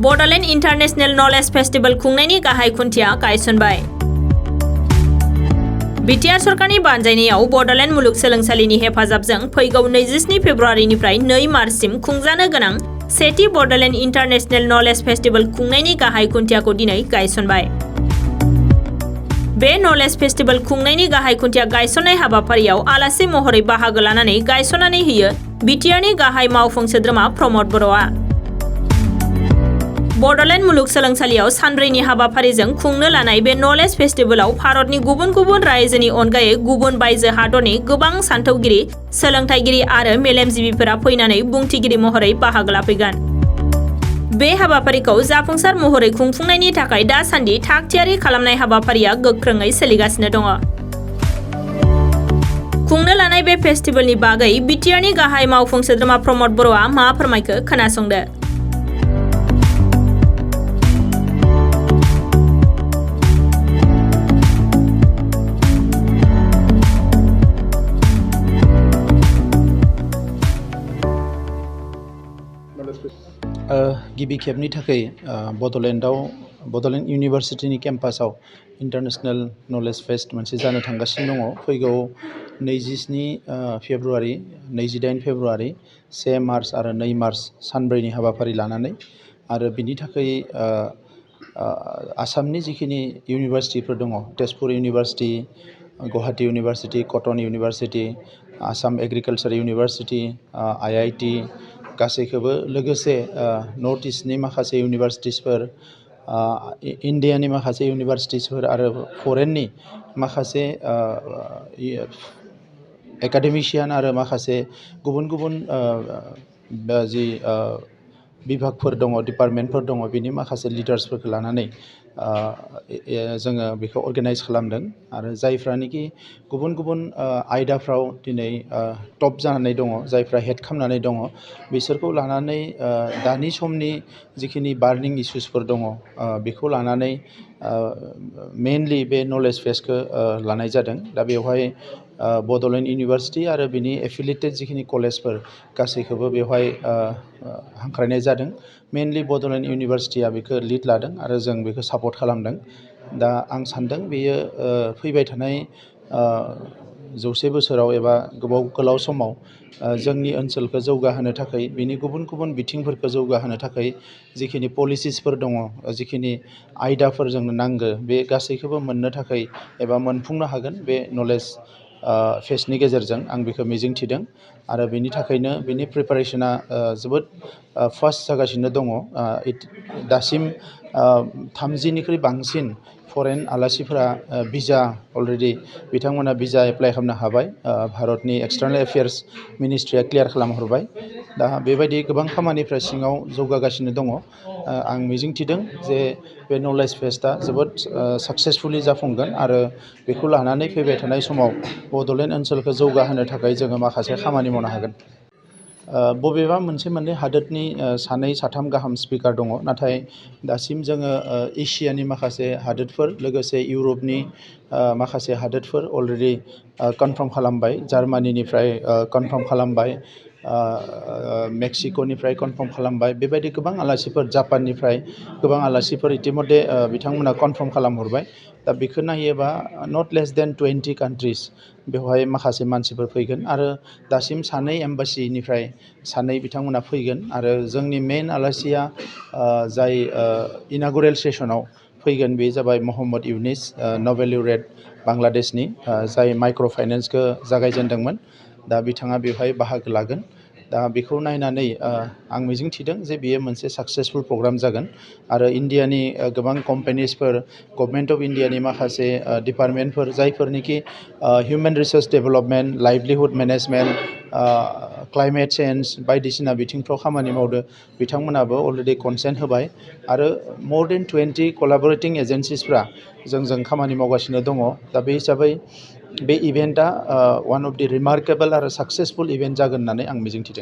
Bodoland international knowledge festival खुंनायनि गाहाय खुन्थिया गायसनबाय। बिटिआर सरकारनि बानजायनायाव बड'लेण्ड मुलुगसोलोंसालिनि हेफाजाबजों फैगौ 27 फेब्रुवारिनिफ्राय 2 मार्चसिम खुंजानो गोनां सेथि बड'लेण्ड इन्टारनेशनेल नलेज फेस्टिवल खुंनायनि गाहाय खुन्थियाखौ दिनै गायसनबाय। बे नलेज फेस्टिवल खुंनायनि गाहाय खुन्थिया गायसननाय हाबाफारियाव आलासि महरै बाहागो लानानै गायसननानै होयो बिटिआरनि गाहाय मावफुं सोद्रोमा प्रमद बर'आ। बड'लेण्ड मुलुगसोलोंसालियाव सानब्रैनि हाबाफारिजों खुंनो लानाय बे नलेज फेस्टिवलाव भारतनि गुबुन गुबुन रायजोनि अनगायै गुबुन बायजो हादरनि गोबां सानथौगिरि, सोलोंथाइगिरि आरो मेलेमजिबिफोरा फैनानै बुंथिगिरि महरै बाहागो लाफैगोन। बे हाबाफारिखौ जाफुंसार महरै खुंफुंनायनि थाखाय दासान्दि थाग-थियारि खालामनाय हाबाफारिया गोख्रोङै सोलिगासिनो दङ। खुंनो लानाय बे फेस्टिवलनि बागै बिटिआरनि गाहाय मावफुं सोद्रोमा प्रमद बर'आ मा फोरमायखो खोनासंदो। गिबि खेबनि थाखाय बड'लेण्ड इउनिभारसिटिनि केम्पासाव इन्टारनेशनेल नलेज फेस्ट मोनसे जानो थांगासिनो दङ। फैगौ 27 फेब्रुवारि, 28 फेब्रुवारि, 1 मार्च आरो 2 मार्च सानब्रैनि हाबाफारि लानानै आरो बिनि थाखाय आसामनि जिखिनि इउनिभारसिटिफोर दङ, Tezpur university, Guwahati university, Cotton university, Assam agriculture university, IIT गासैखौबो लोगोसे नर्थ इस्टनि माखासे इउनिभारसिटिसफोर, इन्डियानि माखासे इउनिभारसिटिसफोर आरो फरेननि माखासे एकाडेमिशियान आरो माखासे गुबुन गुबुन जि बिभागफोर दङ, डिपार्टमेन्टफोर दङ, बिनि माखासे लिडार्सफोरखौ लानानै जोङो बेखौ अर्गेनाइज खालामदों आरो जायफ्रानोखि गुबुन गुबुन आयदाफ्राव दिनै टप जानानै दङ, जायफ्रा हेड खालामनानै दङ, बिसोरखौ लानानै दानि समनि जिखिनि बार्निं इस्युसफोर दङ बेखौ लानानै मेनलि बे नलेज फेस्टखौ लानाय जादों। दा बेवहाय बड'लेण्ड इउनिभारसिटि आरो बिनि एफिलिएटेड जिखिनि कलेजफोर गासैखौबो बेवहाय हांख्रायनाय जादों। मेनलि बड'लेण्ड इउनिभारसिटिया बेखौ लिड लादों आरो जों बेखौ सापर्ट खालामदों। दा आं सान्दों बेयो फैबाय थानाय 100 बोसोराव एबा गोलाव समाव जोंनि ओनसोलखौ जौगाहोनो थाखाय, बिनि गुबुन गुबुन बिथिंफोरखौ जौगाहोनो थाखाय जिखिनि पलिसिसफोर दङ, जिखिनि आयदाफोर जोंनो नांगौ, बे गासैखौबो मोननो थाखाय एबा मोनफुंनो हागोन बे नलेज फेस्टनि गेजेरजों, आं बेखौ मिजिंथिदों आरो बेनि थाखायनो बेनि प्रिपारेसना जोबोद फास्ट जागासिनो दङ। दासिम 30निख्रुइ बांसिन फरेन आलासिफोरा भिजा अलरेडि बिथांमोना भिजा एप्लाइ खालामनो हाबाय। भारतनि एक्सटार्नेल एफेयार्स मिनिस्ट्रिया क्लियार खालामहरबाय। दा बेबायदि गोबां खामानिफ्रा सिङाव जौगागासिनो दङ। आं मिजिंथिदों जे बे नलेज फेस्टआ जोबोद साक्सेसफुलि जाफुंगोन आरो बेखौ लानानै फैबाय थानाय समाव बड'लेण्ड ओनसोलखौ जौगाहोनो थाखाय जोङो माखासे खामानि मावनो हागोन। बबेबा मोनसे मोननै हादोरनि 2-3 गाहाम स्पिकार दङ, नाथाय दासिम जोङो एसियानि माखासे हादोरफोर, लोगोसे इउरपनि माखासे हादोरफोर अलरेडि कनफार्म खालामबाय। जार्मानिनिफ्राय कनफार्म खालामबाय, मेक्सिक'निफ्राय कनफार्म खालामबाय। बेबायदि गोबां आलासिफोर, जापाननिफ्राय गोबां आलासिफोर इतिमধ্যे बिथांमोना कनफार्म खालामहरबाय। दा बेखौ नायोबा नट लेस देन 20 कान्ट्रिस बेवहाय माखासे मानसिफोर फैगोन आरो दासिम 2 एम्बासिनिफ्राय 2 बिथांमोना फैगोन आरो जोंनि मेइन आलासिया जाय इनागुरेल सेसनाव फैगोन, बे जाबाय मोहम्मद इउनिस, नबेल लरेट बांलादेशनि, जाय माइक्र' फाइनेन्सखौ जागायजेनदोंमोन। दा बिथाङा बेवहाय बाहागो लागोन। दा बेखौ नायनानै आं मिजिंथिदों जे बेयो मोनसे साक्सेसफुल प्रग्राम जागोन आरो इन्डियानि गोबां कम्पानिसफोर, गभर्नमेन्ट अफ इन्डियानि माखासे डिपार्टमेन्टफोर, जायफोरनिखि human resource development, livelihood management, climate change बायदिसिना बिथिंफ्राव खामानि मावदो, बिथांमोनाबो अलरेडि कनसेन्ट होबाय आरो more than 20 कलाबरेटिं एजेन्सिसफ्रा जोंजों खामानि मावगासिनो दङ। दा बे हिसाबै बे इभेन्टआ वान अफ दि रिमार्केबल आरो साक्सेसफुल इभेन्ट जागोन होननानै आं मिजिंथिदों।